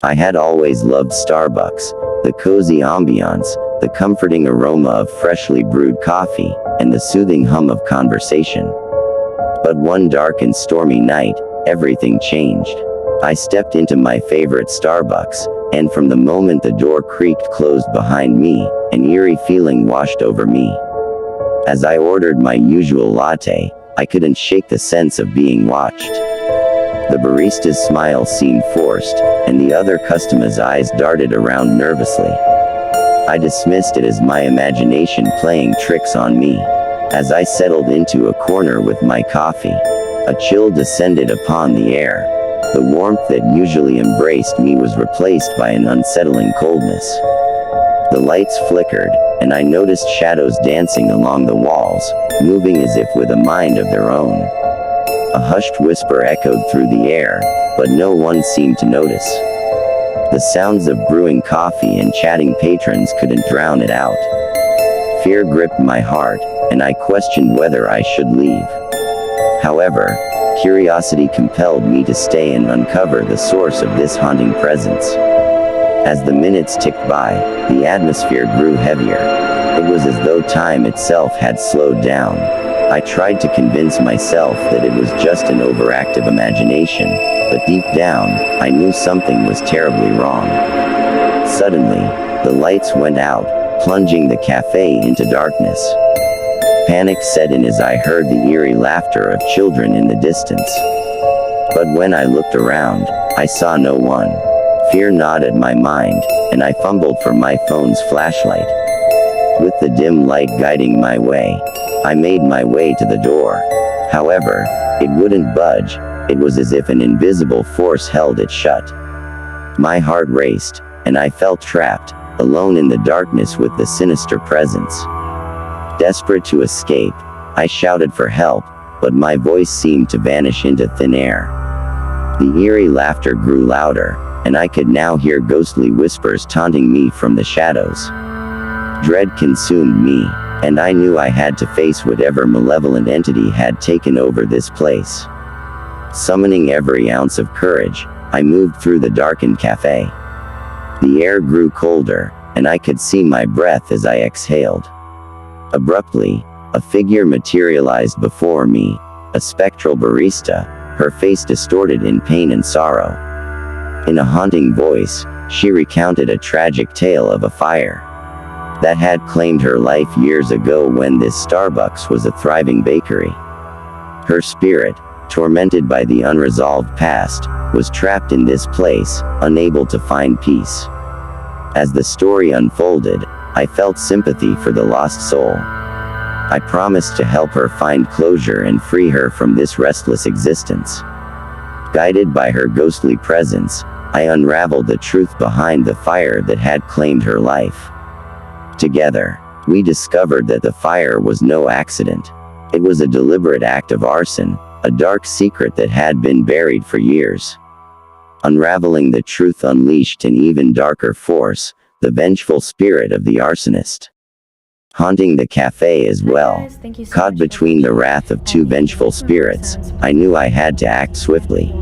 I had always loved Starbucks, the cozy ambiance, the comforting aroma of freshly brewed coffee, and the soothing hum of conversation. But one dark and stormy night, everything changed. I stepped into my favorite Starbucks, and from the moment the door creaked closed behind me, an eerie feeling washed over me. As I ordered my usual latte, I couldn't shake the sense of being watched. The barista's smile seemed forced, and the other customers' eyes darted around nervously. I dismissed it as my imagination playing tricks on me. As I settled into a corner with my coffee, a chill descended upon the air. The warmth that usually embraced me was replaced by an unsettling coldness. The lights flickered, and I noticed shadows dancing along the walls, moving as if with a mind of their own. A hushed whisper echoed through the air, but no one seemed to notice. The sounds of brewing coffee and chatting patrons couldn't drown it out. Fear gripped my heart, and I questioned whether I should leave. However, curiosity compelled me to stay and uncover the source of this haunting presence. As the minutes ticked by, the atmosphere grew heavier. It was as though time itself had slowed down. I tried to convince myself that it was just an overactive imagination, but deep down, I knew something was terribly wrong. Suddenly, the lights went out, plunging the cafe into darkness. Panic set in as I heard the eerie laughter of children in the distance. But when I looked around, I saw no one. Fear gnawed at my mind, and I fumbled for my phone's flashlight. With the dim light guiding my way, I made my way to the door. However, it wouldn't budge. It was as if an invisible force held it shut. My heart raced, and I felt trapped, alone in the darkness with the sinister presence. Desperate to escape, I shouted for help, but my voice seemed to vanish into thin air. The eerie laughter grew louder, and I could now hear ghostly whispers taunting me from the shadows. Dread consumed me, and I knew I had to face whatever malevolent entity had taken over this place. Summoning every ounce of courage, I moved through the darkened cafe. The air grew colder, and I could see my breath as I exhaled. Abruptly, a figure materialized before me, a spectral barista, her face distorted in pain and sorrow. In a haunting voice, she recounted a tragic tale of a fire that had claimed her life years ago when this Starbucks was a thriving bakery. Her spirit, tormented by the unresolved past, was trapped in this place, unable to find peace. As the story unfolded, I felt sympathy for the lost soul. I promised to help her find closure and free her from this restless existence. Guided by her ghostly presence, I unraveled the truth behind the fire that had claimed her life. Together, we discovered that the fire was no accident. It was a deliberate act of arson, a dark secret that had been buried for years. Unraveling the truth unleashed an even darker force, the vengeful spirit of the arsonist. Haunting the cafe as well. Caught between the wrath of two vengeful spirits, I knew I had to act swiftly.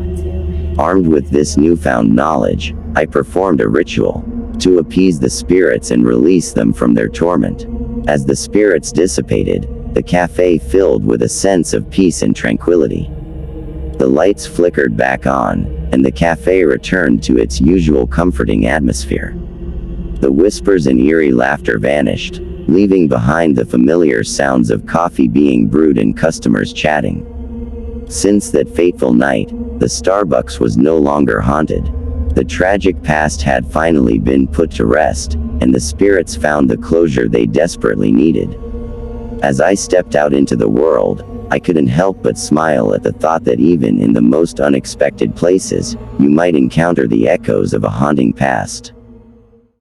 Armed with this newfound knowledge, I performed a ritual to appease the spirits and release them from their torment. As the spirits dissipated, the cafe filled with a sense of peace and tranquility. The lights flickered back on, and the cafe returned to its usual comforting atmosphere. The whispers and eerie laughter vanished, leaving behind the familiar sounds of coffee being brewed and customers chatting. Since that fateful night, the Starbucks was no longer haunted. The tragic past had finally been put to rest, and the spirits found the closure they desperately needed. As I stepped out into the world, I couldn't help but smile at the thought that even in the most unexpected places, you might encounter the echoes of a haunting past.